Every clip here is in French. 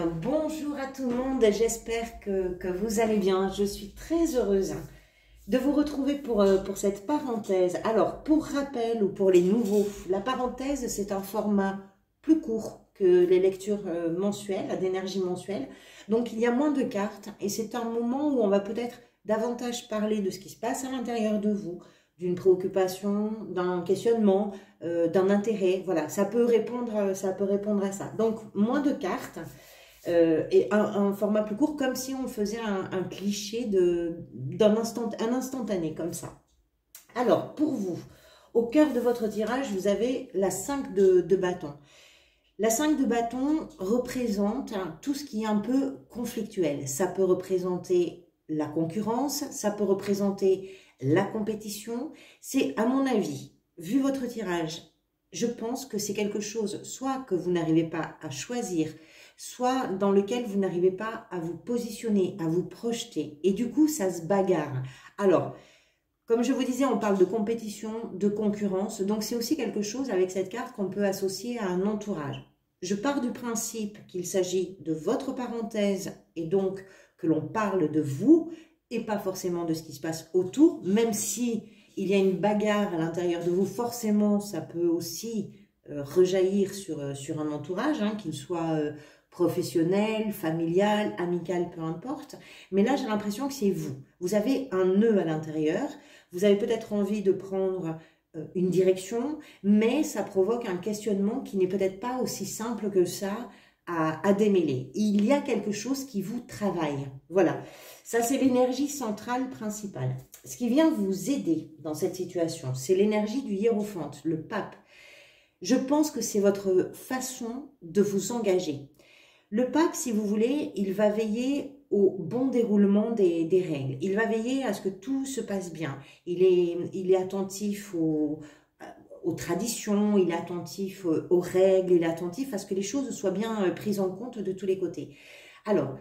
Bonjour à tout le monde, j'espère que vous allez bien. Je suis très heureuse de vous retrouver pour cette parenthèse. Alors, pour rappel ou pour les nouveaux, la parenthèse, c'est un format plus court que les lectures mensuelles, d'énergie mensuelle. Donc, il y a moins de cartes et c'est un moment où on va peut-être davantage parler de ce qui se passe à l'intérieur de vous, d'une préoccupation, d'un questionnement, d'un intérêt. Voilà, ça peut répondre à ça. Donc, moins de cartes et un format plus court, comme si on faisait un cliché un instantané, comme ça. Alors, pour vous, au cœur de votre tirage, vous avez la 5 de bâton. La 5 de bâton représente tout ce qui est un peu conflictuel. Ça peut représenter la concurrence, ça peut représenter la compétition. C'est, à mon avis, vu votre tirage, je pense que c'est quelque chose soit que vous n'arrivez pas à choisir, soit dans lequel vous n'arrivez pas à vous positionner, à vous projeter. Et du coup, ça se bagarre. Alors, comme je vous disais, on parle de compétition, de concurrence. Donc, c'est aussi quelque chose avec cette carte qu'on peut associer à un entourage. Je pars du principe qu'il s'agit de votre parenthèse et donc que l'on parle de vous et pas forcément de ce qui se passe autour, même si il y a une bagarre à l'intérieur de vous, forcément, ça peut aussi rejaillir sur un entourage, hein, qu'il soit professionnel, familial, amical, peu importe. Mais là, j'ai l'impression que c'est vous. Vous avez un nœud à l'intérieur, vous avez peut-être envie de prendre une direction, mais ça provoque un questionnement qui n'est peut-être pas aussi simple que ça à démêler. Il y a quelque chose qui vous travaille. Voilà, ça c'est l'énergie centrale principale. Ce qui vient vous aider dans cette situation, c'est l'énergie du hiérophante, le pape. Je pense que c'est votre façon de vous engager. Le pape, si vous voulez, il va veiller au bon déroulement des règles. Il va veiller à ce que tout se passe bien. Il est attentif aux traditions, il est attentif aux règles, il est attentif à ce que les choses soient bien prises en compte de tous les côtés. Alors,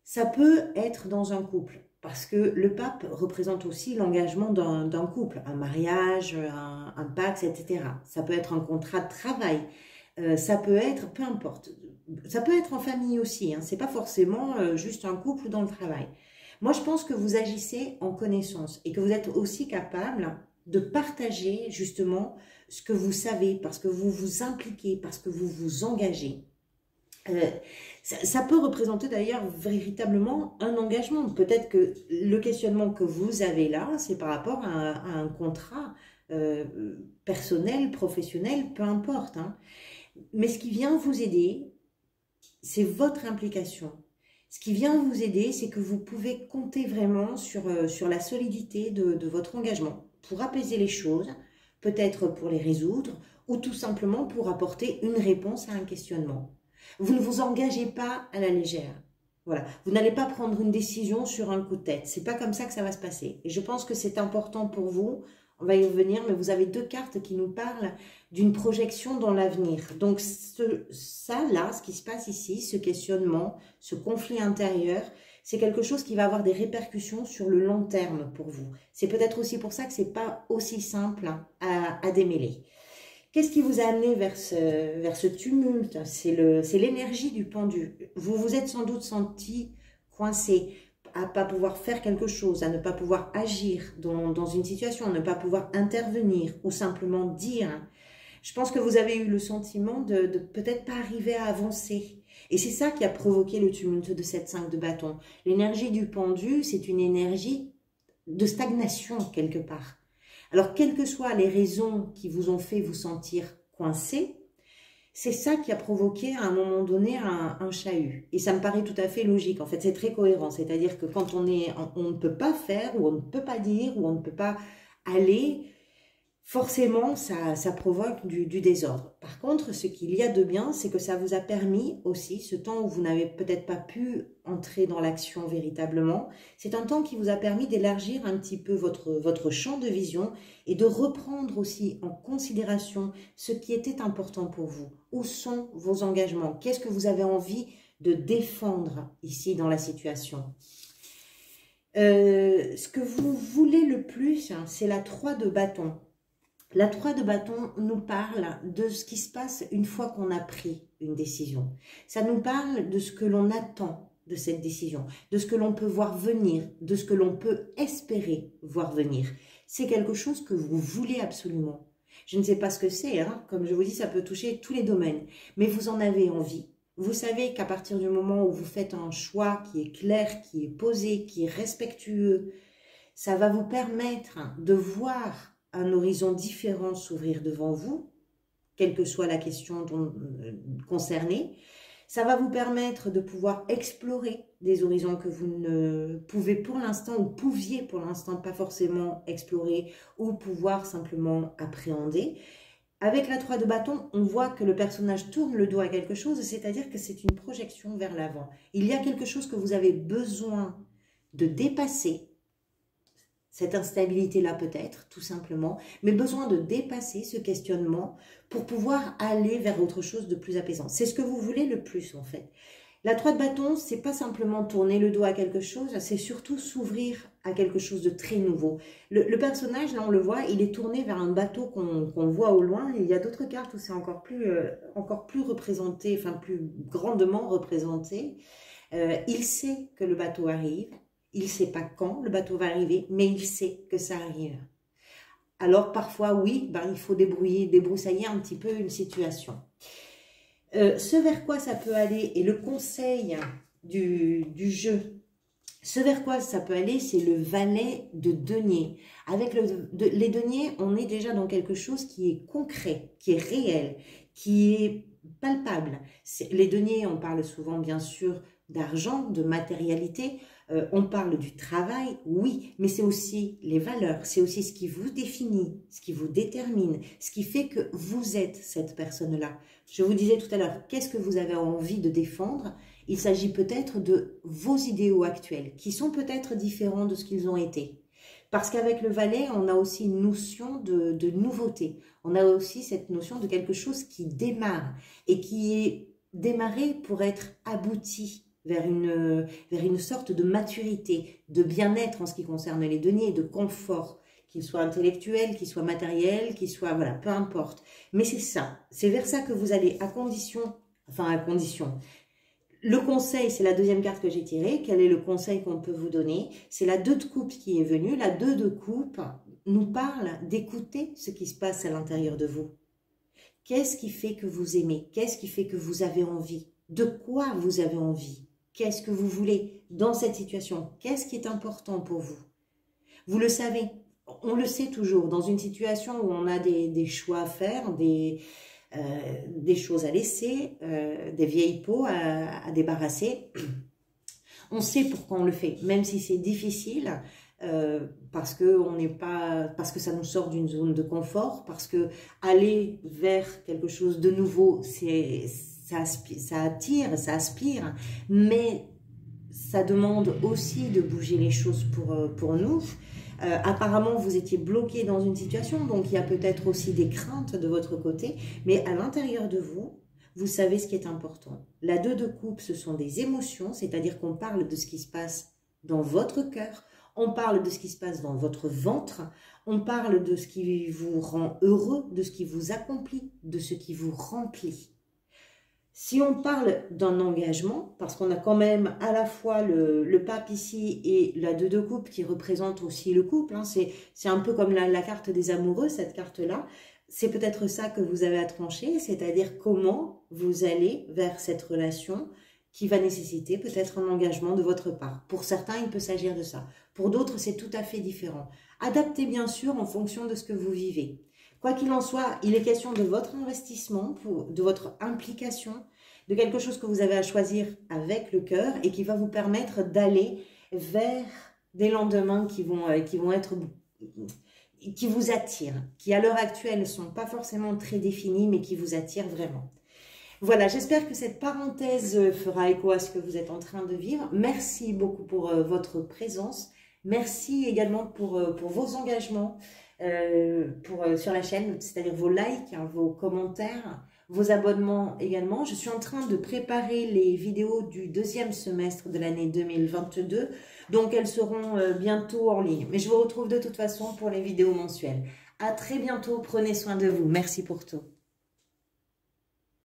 ça peut être dans un couple, parce que le pape représente aussi l'engagement d'un couple, un mariage, un pacte, etc. Ça peut être un contrat de travail, ça peut être, peu importe, ça peut être en famille aussi, hein, c'est pas forcément juste un couple dans le travail. Moi, je pense que vous agissez en connaissance et que vous êtes aussi capable de partager justement ce que vous savez, parce que vous vous impliquez, parce que vous vous engagez. Ça peut représenter d'ailleurs véritablement un engagement. Peut-être que le questionnement que vous avez là, c'est par rapport à un contrat personnel, professionnel, peu importe, hein. Mais ce qui vient vous aider, c'est votre implication. Ce qui vient vous aider, c'est que vous pouvez compter vraiment sur la solidité de votre engagement pour apaiser les choses, peut-être pour les résoudre, ou tout simplement pour apporter une réponse à un questionnement. Vous ne vous engagez pas à la légère. Voilà. Vous n'allez pas prendre une décision sur un coup de tête. C'est pas comme ça que ça va se passer. Et je pense que c'est important pour vous. On va y revenir, mais vous avez deux cartes qui nous parlent d'une projection dans l'avenir. Donc ça, là, ce qui se passe ici, ce questionnement, ce conflit intérieur, c'est quelque chose qui va avoir des répercussions sur le long terme pour vous. C'est peut-être aussi pour ça que c'est pas aussi simple à démêler. Qu'est-ce qui vous a amené vers ce tumulte? C'est l'énergie du pendu. Vous vous êtes sans doute senti coincé, à ne pas pouvoir faire quelque chose, à ne pas pouvoir agir dans une situation, à ne pas pouvoir intervenir ou simplement dire. Je pense que vous avez eu le sentiment de peut-être pas arriver à avancer. Et c'est ça qui a provoqué le tumulte de cette 5 de bâton. L'énergie du pendu, c'est une énergie de stagnation quelque part. Alors, quelles que soient les raisons qui vous ont fait vous sentir coincé, c'est ça qui a provoqué à un moment donné un chahut. Et ça me paraît tout à fait logique. En fait, c'est très cohérent. C'est-à-dire que quand on ne peut pas faire, ou on ne peut pas dire, ou on ne peut pas aller, forcément, ça provoque du désordre. Par contre, ce qu'il y a de bien, c'est que ça vous a permis aussi, ce temps où vous n'avez peut-être pas pu entrer dans l'action véritablement, c'est un temps qui vous a permis d'élargir un petit peu votre champ de vision et de reprendre aussi en considération ce qui était important pour vous. Où sont vos engagements? Qu'est-ce que vous avez envie de défendre ici dans la situation? Ce que vous voulez le plus, hein, c'est la 3 de bâton. La 3 de bâton nous parle de ce qui se passe une fois qu'on a pris une décision. Ça nous parle de ce que l'on attend de cette décision, de ce que l'on peut voir venir, de ce que l'on peut espérer voir venir. C'est quelque chose que vous voulez absolument. Je ne sais pas ce que c'est, hein. Comme je vous dis, ça peut toucher tous les domaines, mais vous en avez envie. Vous savez qu'à partir du moment où vous faites un choix qui est clair, qui est posé, qui est respectueux, ça va vous permettre de voir un horizon différent s'ouvrir devant vous, quelle que soit la question concernée. Ça va vous permettre de pouvoir explorer des horizons que vous ne pouvez pour l'instant ou pouviez pour l'instant pas forcément explorer ou pouvoir simplement appréhender. Avec la 3 de bâton, on voit que le personnage tourne le dos à quelque chose, c'est-à-dire que c'est une projection vers l'avant. Il y a quelque chose que vous avez besoin de dépasser, cette instabilité-là peut-être, tout simplement, mais besoin de dépasser ce questionnement pour pouvoir aller vers autre chose de plus apaisant. C'est ce que vous voulez le plus, en fait. La 3 de bâton, c'est pas simplement tourner le dos à quelque chose, c'est surtout s'ouvrir à quelque chose de très nouveau. Le personnage, là, on le voit, il est tourné vers un bateau qu'on voit au loin. Il y a d'autres cartes où c'est encore plus représenté, enfin plus grandement représenté. Il sait que le bateau arrive. Il ne sait pas quand le bateau va arriver, mais il sait que ça arrive. Alors parfois, oui, il faut débroussailler un petit peu une situation. Ce vers quoi ça peut aller, et le conseil du jeu, ce vers quoi ça peut aller, c'est le valet de denier. Avec les deniers, on est déjà dans quelque chose qui est concret, qui est réel, qui est palpable. Les deniers, on parle souvent bien sûr d'argent, de matérialité, on parle du travail, oui, mais c'est aussi les valeurs, c'est aussi ce qui vous définit, ce qui vous détermine, ce qui fait que vous êtes cette personne-là. Je vous disais tout à l'heure, qu'est-ce que vous avez envie de défendre? Il s'agit peut-être de vos idéaux actuels, qui sont peut-être différents de ce qu'ils ont été. Parce qu'avec le valet, on a aussi une notion de nouveauté. On a aussi cette notion de quelque chose qui démarre et qui est démarré pour être abouti vers une sorte de maturité, de bien-être en ce qui concerne les deniers, de confort, qu'il soit intellectuel, qu'il soit matériel, qu'il soit, voilà, peu importe. Mais c'est ça, c'est vers ça que vous allez à condition. Le conseil, c'est la deuxième carte que j'ai tirée. Quel est le conseil qu'on peut vous donner? C'est la 2 de coupe qui est venue. La 2 de coupe nous parle d'écouter ce qui se passe à l'intérieur de vous. Qu'est-ce qui fait que vous aimez? Qu'est-ce qui fait que vous avez envie? De quoi vous avez envie? Qu'est-ce que vous voulez dans cette situation? Qu'est-ce qui est important pour vous? Vous le savez, on le sait toujours, dans une situation où on a des choix à faire, des choses à laisser, des vieilles peaux à débarrasser. On sait pourquoi on le fait, même si c'est difficile, parce que ça nous sort d'une zone de confort, parce que aller vers quelque chose de nouveau, ça attire, ça aspire, mais ça demande aussi de bouger les choses pour nous. Apparemment, vous étiez bloqué dans une situation, donc il y a peut-être aussi des craintes de votre côté, mais à l'intérieur de vous, vous savez ce qui est important. La 2 de coupe, ce sont des émotions, c'est-à-dire qu'on parle de ce qui se passe dans votre cœur, on parle de ce qui se passe dans votre ventre, on parle de ce qui vous rend heureux, de ce qui vous accomplit, de ce qui vous remplit. Si on parle d'un engagement, parce qu'on a quand même à la fois le pape ici et la 2 de coupe qui représente aussi le couple, hein, c'est un peu comme la carte des amoureux, cette carte-là, c'est peut-être ça que vous avez à trancher, c'est-à-dire comment vous allez vers cette relation qui va nécessiter peut-être un engagement de votre part. Pour certains, il peut s'agir de ça. Pour d'autres, c'est tout à fait différent. Adaptez bien sûr en fonction de ce que vous vivez. Quoi qu'il en soit, il est question de votre investissement, de votre implication, de quelque chose que vous avez à choisir avec le cœur et qui va vous permettre d'aller vers des lendemains qui vont être, qui vous attirent, qui à l'heure actuelle ne sont pas forcément très définis, mais qui vous attirent vraiment. Voilà, j'espère que cette parenthèse fera écho à ce que vous êtes en train de vivre. Merci beaucoup pour votre présence. Merci également pour vos engagements sur la chaîne, c'est-à-dire vos likes, hein, vos commentaires, vos abonnements également. Je suis en train de préparer les vidéos du deuxième semestre de l'année 2022, donc elles seront bientôt en ligne. Mais je vous retrouve de toute façon pour les vidéos mensuelles. À très bientôt. Prenez soin de vous. Merci pour tout.